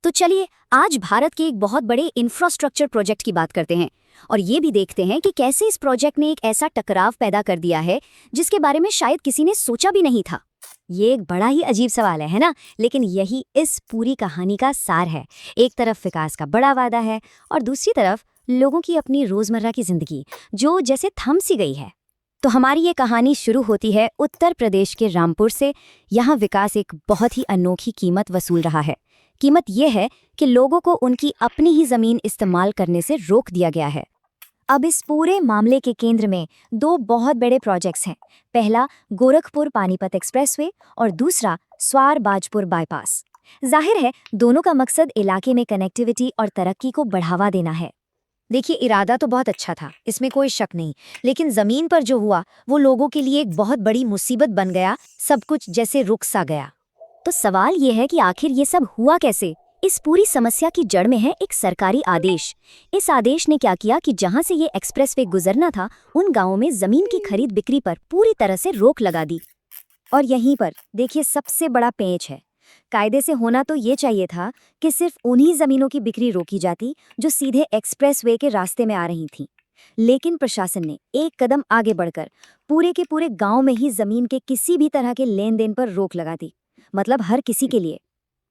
तो चलिए आज भारत के एक बहुत बड़े इंफ्रास्ट्रक्चर प्रोजेक्ट की बात करते हैं और ये भी देखते हैं कि कैसे इस प्रोजेक्ट ने एक ऐसा टकराव पैदा कर दिया है जिसके बारे में शायद किसी ने सोचा भी नहीं था। ये एक बड़ा ही अजीब सवाल है ना? लेकिन यही इस पूरी कहानी का सार है। एक तरफ विकास का बड़ा वादा है और दूसरी तरफ लोगों की अपनी रोजमर्रा की जिंदगी जो जैसे थम सी गई है। तो हमारी ये कहानी शुरू होती है उत्तर प्रदेश के रामपुर से। यहाँ विकास एक बहुत ही अनोखी कीमत वसूल रहा है। कीमत यह है कि लोगों को उनकी अपनी ही जमीन इस्तेमाल करने से रोक दिया गया है। अब इस पूरे मामले के केंद्र में दो बहुत बड़े प्रोजेक्ट्स हैं। पहला गोरखपुर पानीपत एक्सप्रेसवे और दूसरा स्वार बाजपुर बाईपास। जाहिर है दोनों का मकसद इलाके में कनेक्टिविटी और तरक्की को बढ़ावा देना है। देखिए, इरादा तो बहुत अच्छा था, इसमें कोई शक नहीं, लेकिन जमीन पर जो हुआ वो लोगों के लिए एक बहुत बड़ी मुसीबत बन गया। सब कुछ जैसे रुक सा गया। तो सवाल ये है कि आखिर ये सब हुआ कैसे? इस पूरी समस्या की जड़ में है एक सरकारी आदेश। इस आदेश ने क्या किया कि जहां से ये एक्सप्रेसवे गुजरना था उन गांवों में जमीन की खरीद बिक्री पर पूरी तरह से रोक लगा दी। और यहीं पर देखिए सबसे बड़ा पेंच है। कायदे से होना तो ये चाहिए था कि सिर्फ उन्हीं जमीनों की बिक्री रोकी जाती जो सीधे एक्सप्रेसवे के रास्ते में आ रही थीं। लेकिन प्रशासन ने एक कदम आगे बढ़कर पूरे के पूरे गांव में ही जमीन के किसी भी तरह के लेन देन पर रोक लगा दी, मतलब हर किसी के लिए।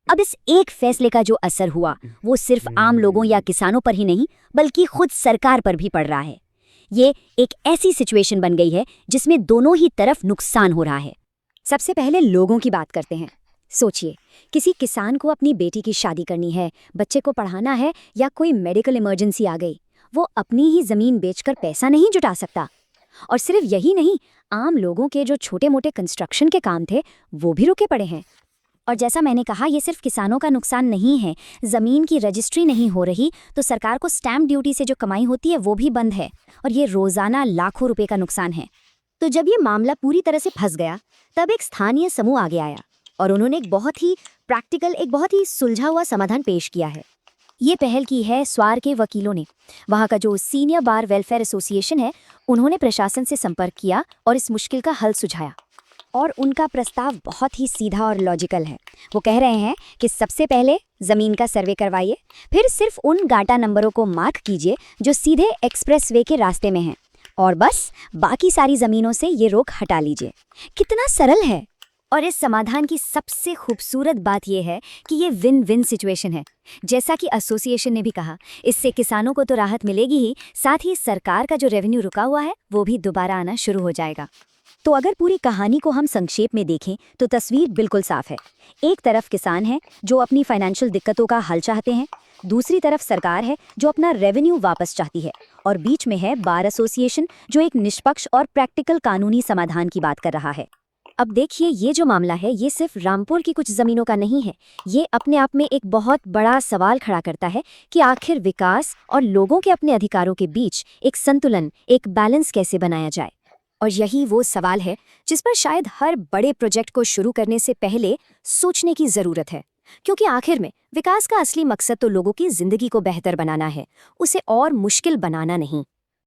अब इस एक फैसले का जो असर हुआ वो सिर्फ आम लोगों या किसानों पर ही नहीं बल्कि खुद सरकार पर भी पड़ रहा है। ये एक ऐसी सिचुएशन बन गई है जिसमें दोनों ही तरफ नुकसान हो रहा है। सबसे पहले लोगों की बात करते हैं। सोचिए, किसी किसान को अपनी बेटी की शादी करनी है, बच्चे को पढ़ाना है या कोई मेडिकल इमरजेंसी आ गई, वो अपनी ही जमीन बेचकर पैसा नहीं जुटा सकता। और सिर्फ यही नहीं, आम लोगों के जो छोटे मोटे कंस्ट्रक्शन के काम थे वो भी रुके पड़े हैं। और जैसा मैंने कहा, ये सिर्फ किसानों का नुकसान नहीं है। जमीन की रजिस्ट्री नहीं हो रही तो सरकार को स्टैंप ड्यूटी से जो कमाई होती है वो भी बंद है और ये रोजाना लाखों रुपए का नुकसान है। तो जब ये मामला पूरी तरह से फंस गया तब एक स्थानीय समूह आगे आया और उन्होंने एक बहुत ही प्रैक्टिकल, एक बहुत ही सुलझा हुआ समाधान पेश किया है। ये पहल की है स्वार के वकीलों ने। वहाँ का जो सीनियर बार वेलफेयर एसोसिएशन है, उन्होंने प्रशासन से संपर्क किया और इस मुश्किल का हल सुझाया। और उनका प्रस्ताव बहुत ही सीधा और लॉजिकल है। वो कह रहे हैं कि सबसे पहले जमीन का सर्वे करवाइए, फिर सिर्फ उन गाटा नंबरों को मार्क कीजिए जो सीधे एक्सप्रेसवे के रास्ते में हैं, और बस बाकी सारी जमीनों से ये रोक हटा लीजिए। कितना सरल है। और इस समाधान की सबसे खूबसूरत बात यह है कि ये विन विन सिचुएशन है। जैसा कि एसोसिएशन ने भी कहा, इससे किसानों को तो राहत मिलेगी ही, साथ ही सरकार का जो रेवेन्यू रुका हुआ है वो भी दोबारा आना शुरू हो जाएगा। तो अगर पूरी कहानी को हम संक्षेप में देखें तो तस्वीर बिल्कुल साफ है। एक तरफ किसान है जो अपनी फाइनेंशियल दिक्कतों का हल चाहते हैं, दूसरी तरफ सरकार है जो अपना रेवेन्यू वापस चाहती है, और बीच में है बार एसोसिएशन जो एक निष्पक्ष और प्रैक्टिकल कानूनी समाधान की बात कर रहा है। अब देखिए, ये जो मामला है ये सिर्फ रामपुर की कुछ जमीनों का नहीं है। ये अपने आप में एक बहुत बड़ा सवाल खड़ा करता है कि आखिर विकास और लोगों के अपने अधिकारों के बीच एक संतुलन, एक बैलेंस कैसे बनाया जाए। और यही वो सवाल है जिस पर शायद हर बड़े प्रोजेक्ट को शुरू करने से पहले सोचने की जरूरत है, क्योंकि आखिर में विकास का असली मकसद तो लोगों की जिंदगी को बेहतर बनाना है, उसे और मुश्किल बनाना नहीं।